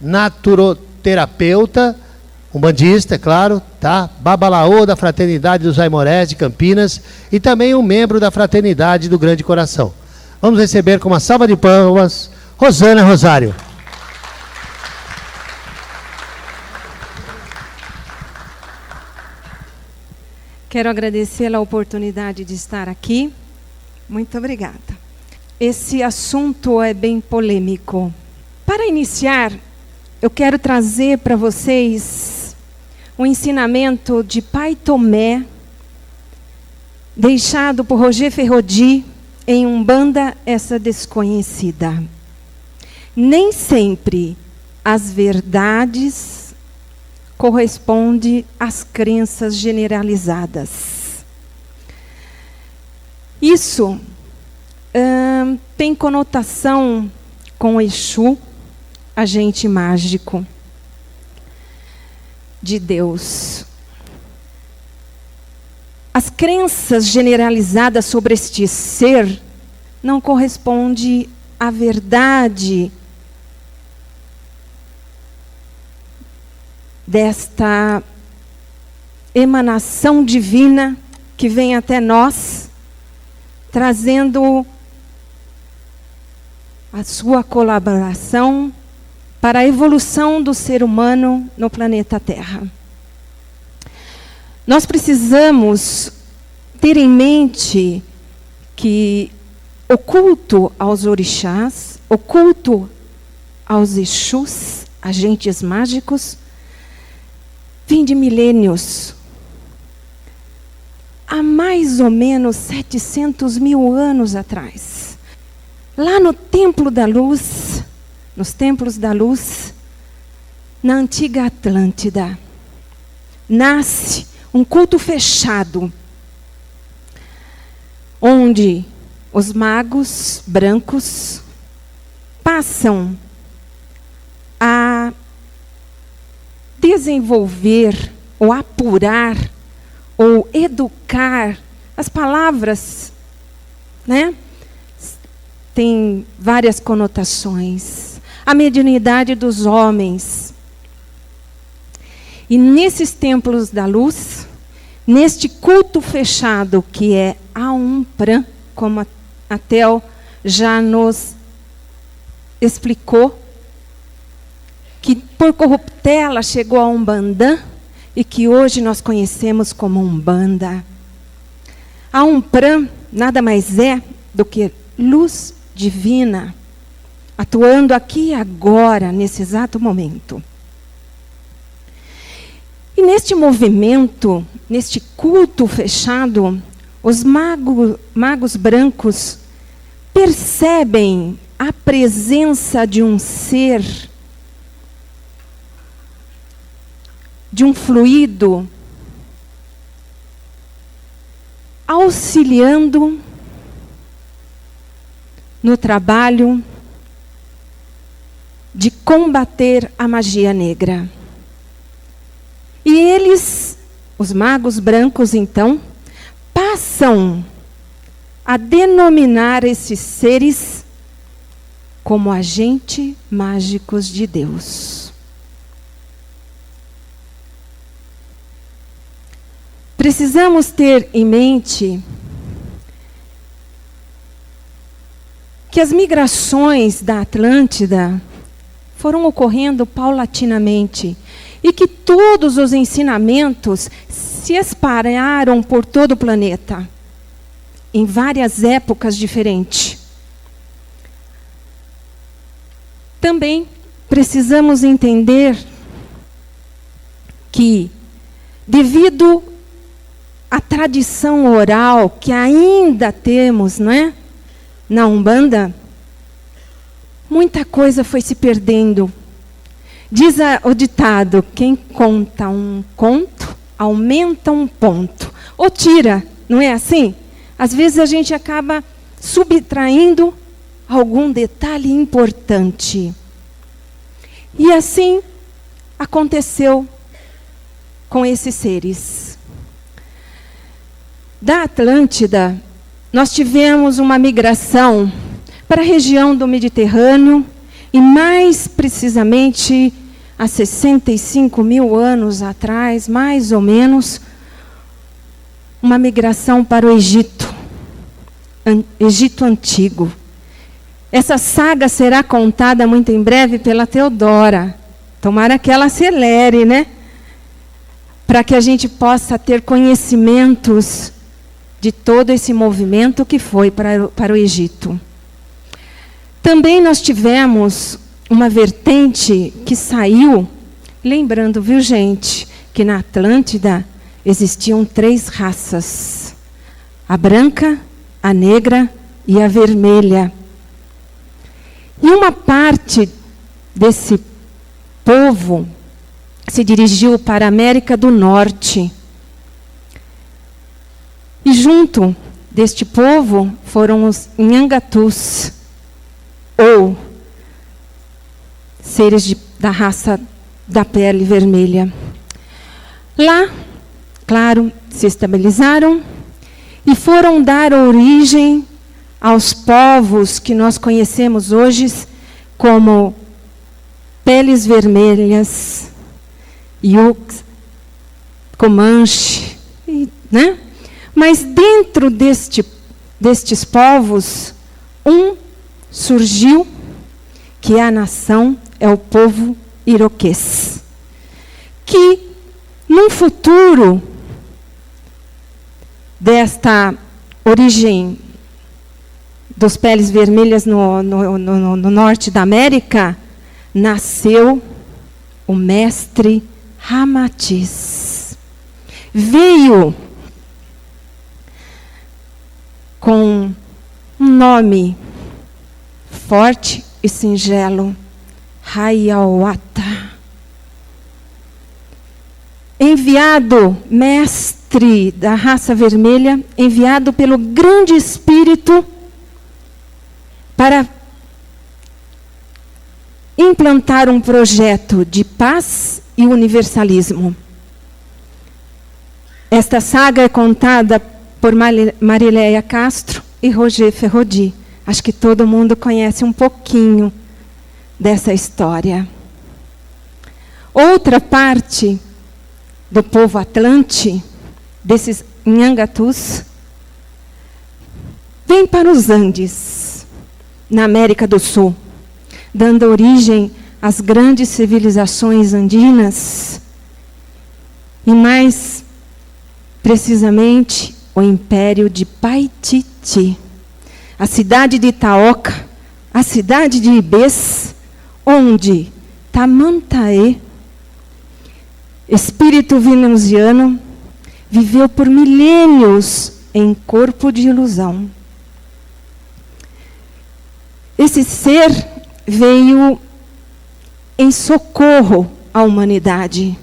naturoterapeuta, umbandista, é claro, tá? Babalaô da Fraternidade dos Aimorés de Campinas e também um membro da Fraternidade do Grande Coração. Vamos receber com uma salva de palmas Rosana Rosário. Quero agradecer a oportunidade de estar aqui. Muito obrigada. Esse assunto é bem polêmico. Para iniciar, eu quero trazer para vocês um ensinamento de Pai Tomé, deixado por Roger Ferrodi em Umbanda Essa Desconhecida. Nem sempre as verdades correspondem às crenças generalizadas. Isso tem conotação com Exu, agente mágico de Deus. As crenças generalizadas sobre este ser não correspondem à verdade desta emanação divina que vem até nós, trazendo a sua colaboração para a evolução do ser humano no planeta Terra. Nós precisamos ter em mente que o culto aos orixás, o culto aos Exus, agentes mágicos, vem de milênios. Há mais ou menos 700 mil anos atrás. Lá no Templo da Luz, nos Templos da Luz, na antiga Atlântida, nasce um culto fechado, onde os magos brancos passam a desenvolver, ou apurar, ou educar as palavras, né? Tem várias conotações. A mediunidade dos homens. E nesses templos da luz, neste culto fechado que é a Umpran, como a Tel já nos explicou, que por corruptela chegou a Umbandã e que hoje nós conhecemos como Umbanda. A Umpran nada mais é do que luz divina, atuando aqui e agora, nesse exato momento. E neste movimento, neste culto fechado, os magos brancos percebem a presença de um ser, de um fluido, auxiliando no trabalho de combater a magia negra. E eles, os magos brancos, então, passam a denominar esses seres como agentes mágicos de Deus. Precisamos ter em mente que as migrações da Atlântida foram ocorrendo paulatinamente e que todos os ensinamentos se espalharam por todo o planeta, em várias épocas diferentes. Também precisamos entender que, devido à tradição oral que ainda temos, não é? Na Umbanda, muita coisa foi se perdendo. Diz o ditado: quem conta um conto, aumenta um ponto. Ou tira, não é assim? Às vezes a gente acaba subtraindo algum detalhe importante. E assim aconteceu com esses seres. Da Atlântida, nós tivemos uma migração para a região do Mediterrâneo, E mais precisamente, há 65 mil anos atrás, mais ou menos, uma migração para o Egito, Egito Antigo. Essa saga será contada muito em breve pela Teodora. Tomara que ela acelere, né? Para que a gente possa ter conhecimentos de todo esse movimento que foi para o Egito. Também nós tivemos uma vertente que saiu, lembrando, viu gente, que na Atlântida existiam 3 raças: a branca, a negra e a vermelha. E uma parte desse povo se dirigiu para a América do Norte. E junto deste povo foram os Nhangatus, ou seres da raça da pele vermelha. Lá, claro, se estabilizaram e foram dar origem aos povos que nós conhecemos hoje como peles vermelhas, Yuks, Comanche, né? Mas dentro destes povos, surgiu, que é a nação, é o povo iroquês, que num futuro desta origem dos peles vermelhas no norte da América, nasceu o mestre Ramatiz. Veio com um nome forte e singelo, Hayawata. Enviado, mestre da raça vermelha, enviado pelo grande espírito para implantar um projeto de paz e universalismo. Esta saga é contada por Marileia Castro e Roger Ferrodi. Acho que todo mundo conhece um pouquinho dessa história. Outra parte do povo atlante, desses Nhangatus, vem para os Andes, na América do Sul, dando origem às grandes civilizações andinas e, mais precisamente, o Império de Paititi, a cidade de Itaoca, a cidade de Ibês, onde Tamantaê, espírito venusiano, viveu por milênios em corpo de ilusão. Esse ser veio em socorro à humanidade.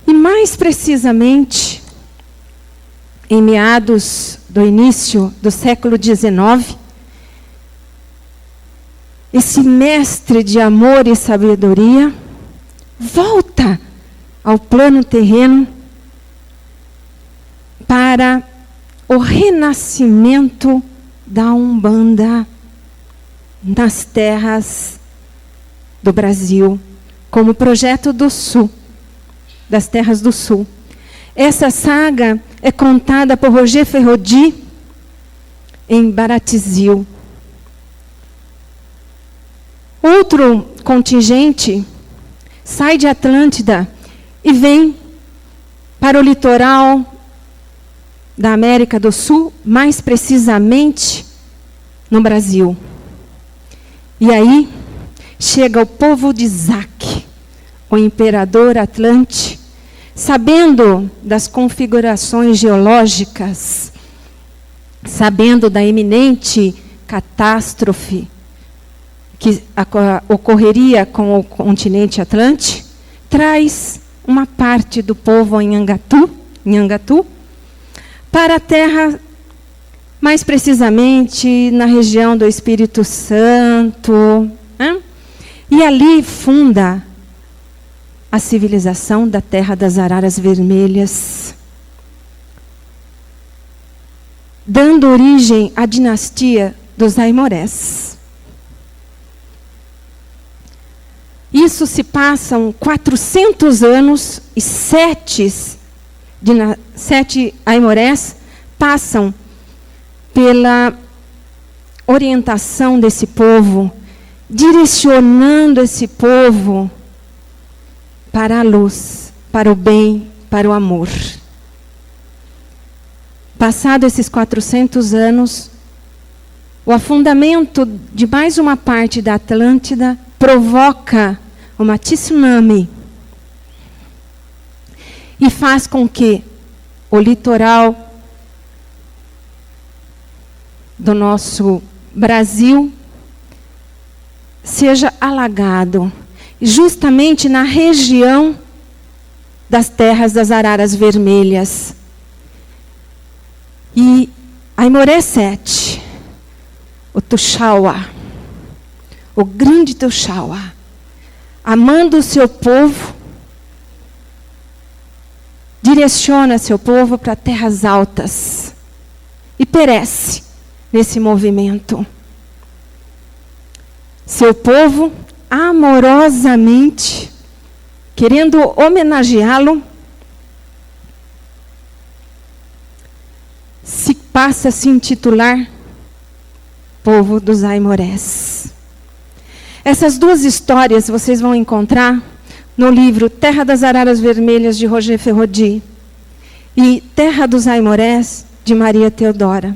E mais precisamente, em meados do início do século XIX, esse mestre de amor e sabedoria volta ao plano terreno para o renascimento da Umbanda nas terras do Brasil, como projeto do Sul, das terras do Sul. Essa saga é contada por Roger Ferrodi em Baratizil. Outro contingente sai de Atlântida e vem para o litoral da América do Sul, mais precisamente no Brasil. E aí chega o povo de Zaque, o imperador Atlante, sabendo das configurações geológicas, sabendo da iminente catástrofe que ocorreria com o continente Atlante, traz uma parte do povo Nhangatus, para a terra, mais precisamente na região do Espírito Santo, né? E ali funda a civilização da terra das araras vermelhas, dando origem à dinastia dos Aimorés. Isso se passam 400 anos e 7 Aimorés passam pela orientação desse povo, direcionando esse povo para a luz, para o bem, para o amor. Passado esses 400 anos, o afundamento de mais uma parte da Atlântida provoca uma tsunami e faz com que o litoral do nosso Brasil seja alagado, justamente na região das terras das araras vermelhas. E Aimoré 7, o Tuxaua, o grande Tuxaua, amando o seu povo, direciona seu povo para terras altas e perece nesse movimento. Seu povo, amorosamente, querendo homenageá-lo, passa a se intitular Povo dos Aimorés. Essas duas histórias vocês vão encontrar no livro Terra das Araras Vermelhas, de Roger Ferrodi, e Terra dos Aimorés, de Maria Teodora.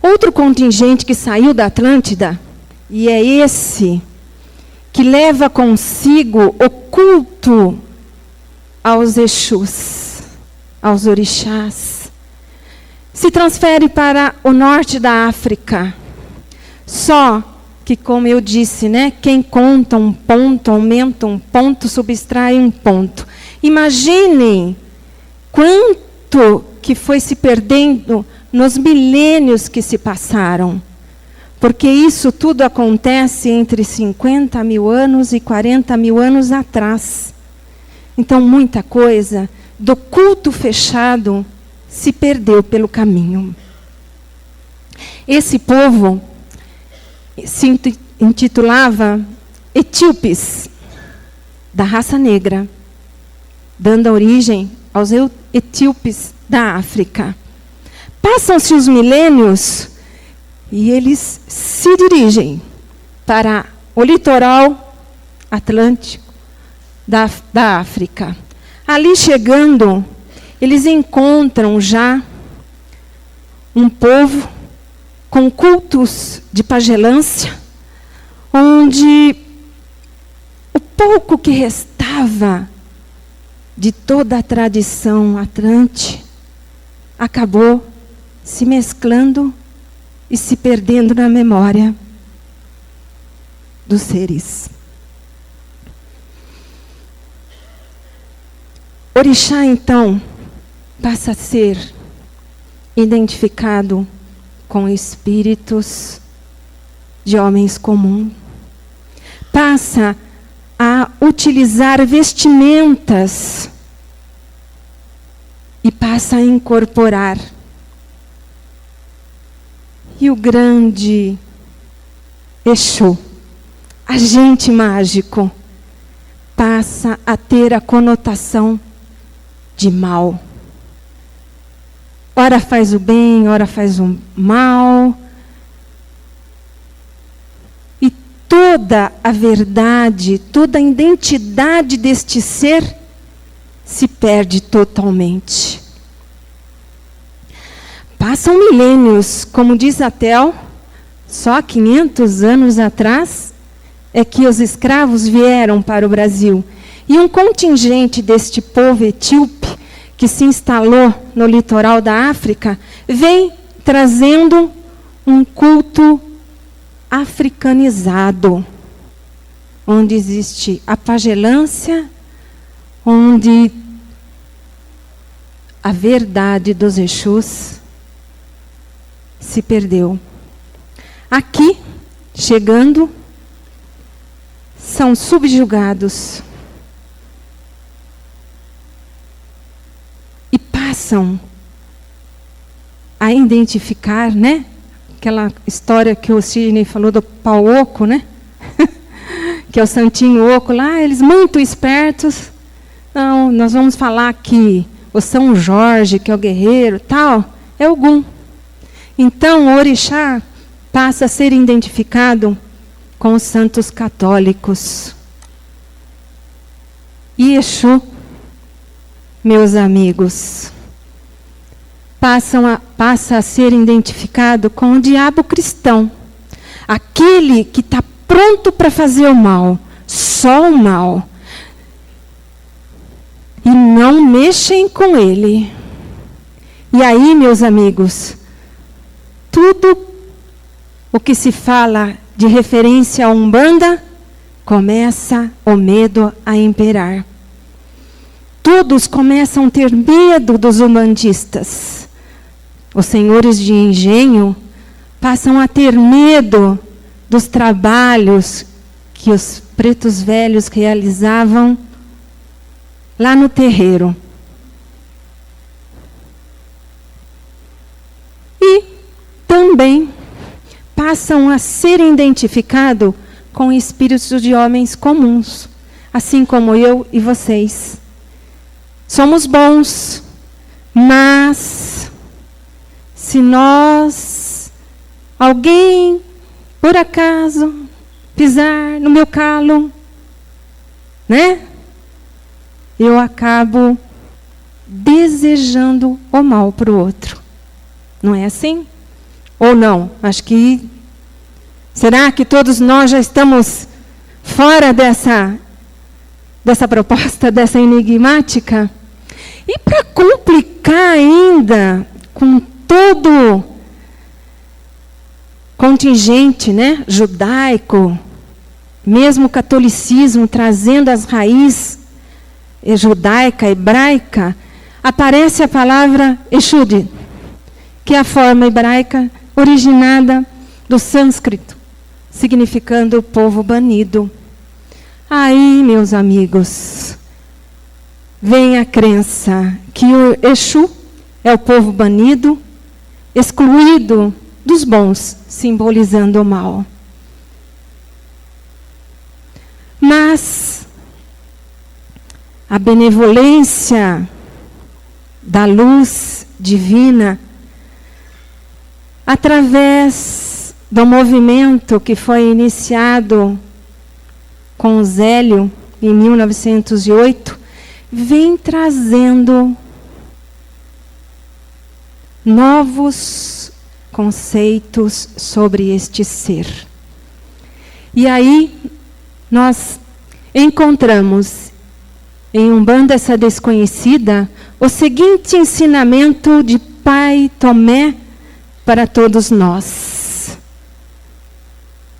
Outro contingente que saiu da Atlântida, e é esse que leva consigo o culto aos Exus, aos orixás, se transfere para o norte da África. Só que, como eu disse, né, quem conta um ponto, aumenta um ponto, subtrai um ponto. Imaginem quanto que foi se perdendo nos milênios que se passaram. Porque isso tudo acontece entre 50 mil anos e 40 mil anos atrás. Então, muita coisa do culto fechado se perdeu pelo caminho. Esse povo se intitulava Etíopes, da raça negra, dando origem aos etíopes da África. Passam-se os milênios e eles se dirigem para o litoral atlântico da África. Ali chegando, eles encontram já um povo com cultos de pagelância, onde o pouco que restava de toda a tradição atlante acabou se mesclando e se perdendo na memória dos seres. Orixá, então, passa a ser identificado com espíritos de homens comuns. Passa a utilizar vestimentas e passa a incorporar. E o grande Exu, agente mágico, passa a ter a conotação de mal. Ora faz o bem, ora faz o mal. E toda a verdade, toda a identidade deste ser se perde totalmente. Passam milênios, como diz a Tel, só 500 anos atrás é que os escravos vieram para o Brasil. E um contingente deste povo etíope, que se instalou no litoral da África, vem trazendo um culto africanizado, onde existe a pagelância, onde a verdade dos Exus se perdeu. Aqui, chegando, são subjugados e passam a identificar, né, aquela história que o Sidney falou do pau oco, né? Que é o santinho oco lá, eles muito espertos. Não, nós vamos falar que o São Jorge, que é o guerreiro, tal, é Ogum. Então, o orixá passa a ser identificado com os santos católicos. E Exu, meus amigos, passa a ser identificado com o diabo cristão. Aquele que está pronto para fazer o mal, só o mal. E não mexem com ele. E aí, meus amigos, tudo o que se fala de referência à Umbanda, começa o medo a imperar. Todos começam a ter medo dos umbandistas. Os senhores de engenho passam a ter medo dos trabalhos que os pretos velhos realizavam lá no terreiro. E também passam a ser identificados com espíritos de homens comuns, assim como eu e vocês. Somos bons, mas se alguém, por acaso, pisar no meu calo, né? Eu acabo desejando o mal para o outro. Não é assim? Ou não? Acho que... Será que todos nós já estamos fora dessa proposta, dessa enigmática? E para complicar ainda, com todo contingente, né, judaico, mesmo o catolicismo trazendo as raízes judaica, hebraica, aparece a palavra Exud, que é a forma hebraica originada do sânscrito, significando o povo banido. Aí, meus amigos, vem a crença que o Exu é o povo banido, excluído dos bons, simbolizando o mal. Mas a benevolência da luz divina, através do movimento que foi iniciado com o Zélio em 1908, vem trazendo novos conceitos sobre este ser. E aí nós encontramos em Umbanda essa desconhecida o seguinte ensinamento de Pai Tomé para todos nós.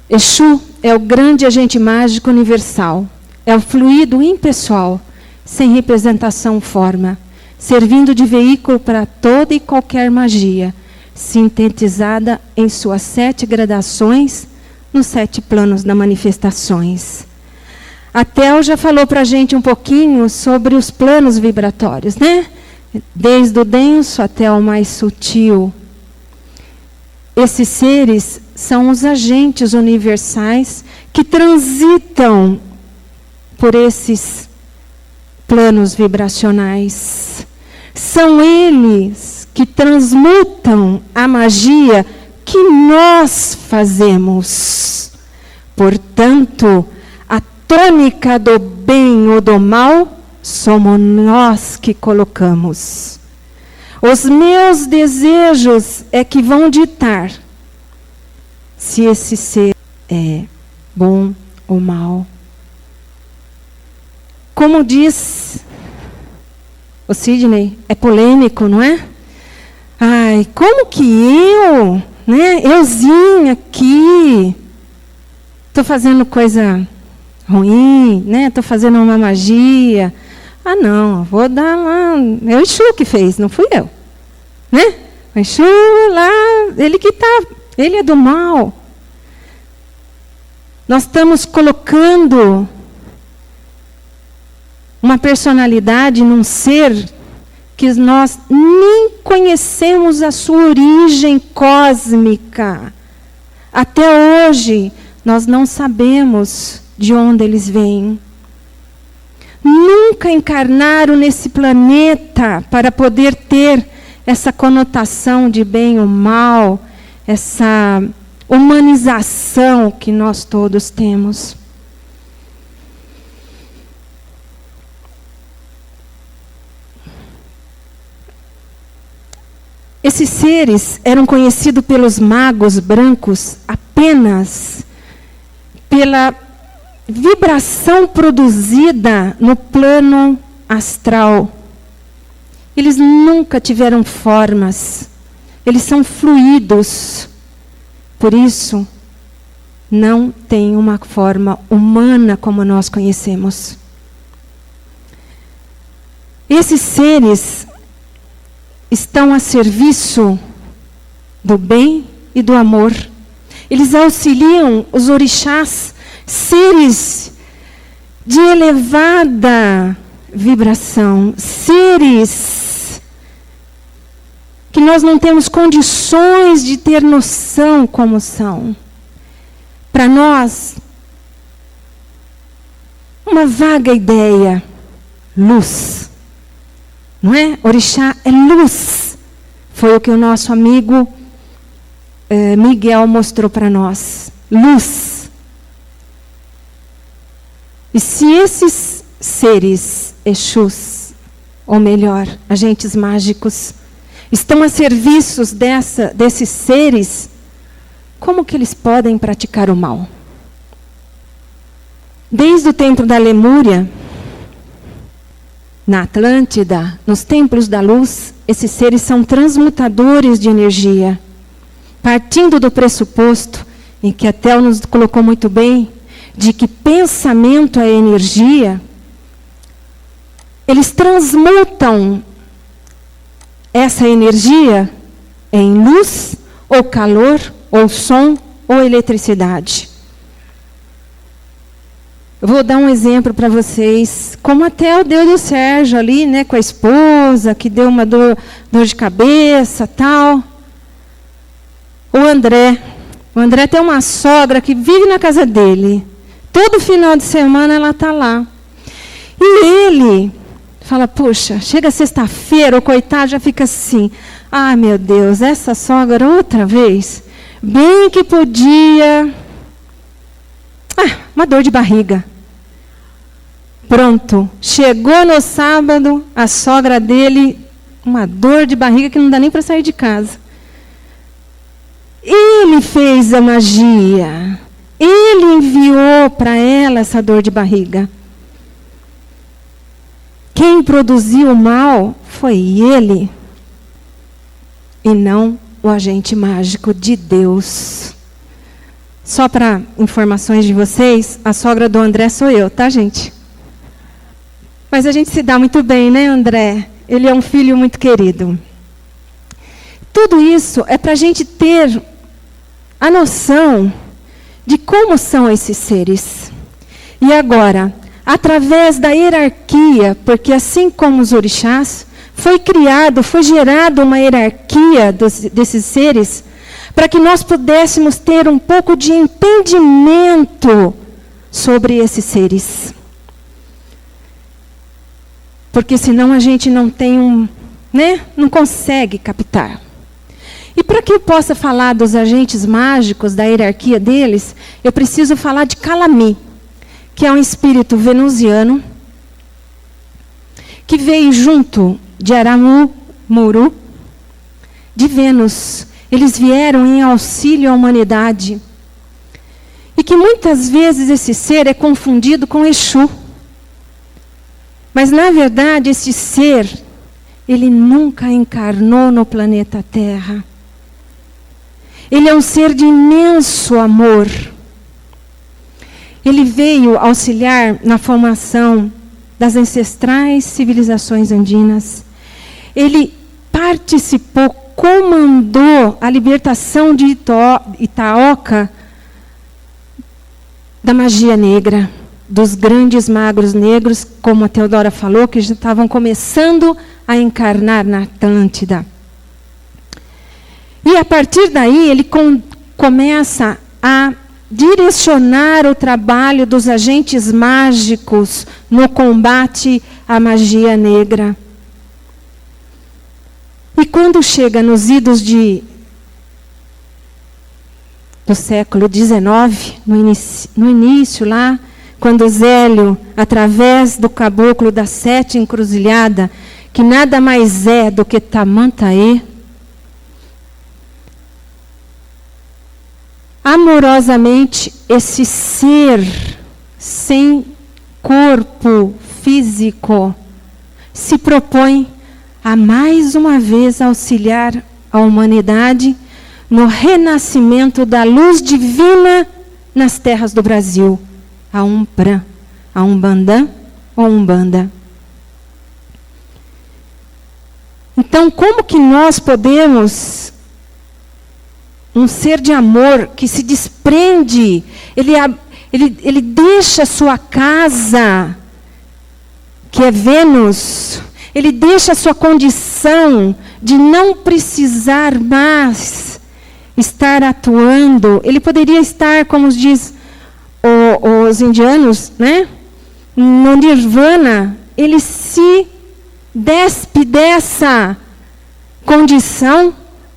Exu é o grande agente mágico universal, é o fluido impessoal, sem representação forma, servindo de veículo para toda e qualquer magia, sintetizada em suas 7 gradações, nos 7 planos das manifestações. A Tel já falou para a gente um pouquinho sobre os planos vibratórios, né? Desde o denso até o mais sutil. Esses seres são os agentes universais que transitam por esses planos vibracionais. São eles que transmutam a magia que nós fazemos. Portanto, a tônica do bem ou do mal somos nós que colocamos. Os meus desejos é que vão ditar se esse ser é bom ou mal. Como diz o Sidney, é polêmico, não é? Ai, como que eu, né, euzinha aqui, estou fazendo coisa ruim, né? Estou fazendo uma magia. Ah, não, vou dar lá. É o Exu que fez, não fui eu. Né? O Exu lá, ele é do mal. Nós estamos colocando uma personalidade num ser que nós nem conhecemos a sua origem cósmica. Até hoje, nós não sabemos de onde eles vêm. Nunca encarnaram nesse planeta para poder ter essa conotação de bem ou mal, essa humanização que nós todos temos. Esses seres eram conhecidos pelos magos brancos apenas pela vibração produzida no plano astral. Eles nunca tiveram formas. Eles são fluidos. Por isso, não tem uma forma humana como nós conhecemos. Esses seres estão a serviço do bem e do amor. Eles auxiliam os orixás, seres de elevada vibração, seres que nós não temos condições de ter noção como são. Para nós, uma vaga ideia, luz. Não é? Orixá é luz. Foi o que o nosso amigo Miguel mostrou para nós. Luz. E se esses seres, Exus, ou melhor, agentes mágicos, estão a serviço desses seres, como que eles podem praticar o mal? Desde o tempo da Lemúria, na Atlântida, nos templos da luz, esses seres são transmutadores de energia. Partindo do pressuposto, em que a Tel nos colocou muito bem, de que pensamento é energia, eles transmutam essa energia em luz, ou calor, ou som, ou eletricidade. Eu vou dar um exemplo para vocês, como até o Deus do Sérgio ali, né, com a esposa, que deu uma dor de cabeça, tal. O André tem uma sogra que vive na casa dele. Todo final de semana ela está lá. E ele fala, puxa, chega sexta-feira, o coitado já fica assim, ah, meu Deus, essa sogra outra vez, bem que podia... uma dor de barriga. Pronto. Chegou no sábado, a sogra dele, uma dor de barriga que não dá nem para sair de casa. Ele fez a magia. Ele enviou para ela essa dor de barriga. Quem produziu o mal foi ele. E não o agente mágico de Deus. Só para informações de vocês, a sogra do André sou eu, tá, gente? Mas a gente se dá muito bem, né, André? Ele é um filho muito querido. Tudo isso é para a gente ter a noção de como são esses seres. E agora, através da hierarquia, porque assim como os orixás, foi gerada uma hierarquia desses seres, para que nós pudéssemos ter um pouco de entendimento sobre esses seres. Porque senão a gente não tem não consegue captar. E para que eu possa falar dos agentes mágicos, da hierarquia deles, eu preciso falar de Calami, que é um espírito venusiano, que veio junto de Aramuru, de Vênus. Eles vieram em auxílio à humanidade. E que muitas vezes esse ser é confundido com Exu. Mas, na verdade, esse ser, ele nunca encarnou no planeta Terra. Ele é um ser de imenso amor. Ele veio auxiliar na formação das ancestrais civilizações andinas. Ele participou, comandou a libertação de Itaoca da magia negra. dos grandes magos negros, como a Teodora falou, que já estavam começando a encarnar na Atlântida. E a partir daí ele começa a direcionar o trabalho dos agentes mágicos no combate à magia negra. E quando chega nos idos do século XIX, no início lá, quando Zélio, através do caboclo da Sete Encruzilhada, que nada mais é do que Tamantaê, amorosamente esse ser sem corpo físico se propõe a mais uma vez auxiliar a humanidade no renascimento da luz divina nas terras do Brasil, a Umpran, a Umbandã ou Umbanda. Então, como que nós podemos, um ser de amor que se desprende, ele deixa sua casa, que é Vênus, ele deixa a sua condição de não precisar mais estar atuando. Ele poderia estar, como diz os indianos, né? No Nirvana. Ele se despe dessa condição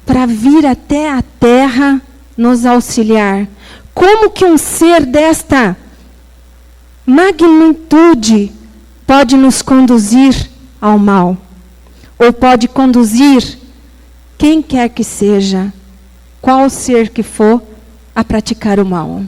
para vir até a Terra nos auxiliar. Como que um ser desta magnitude pode nos conduzir ao mal? Ou pode conduzir quem quer que seja, qual ser que for, a praticar o mal?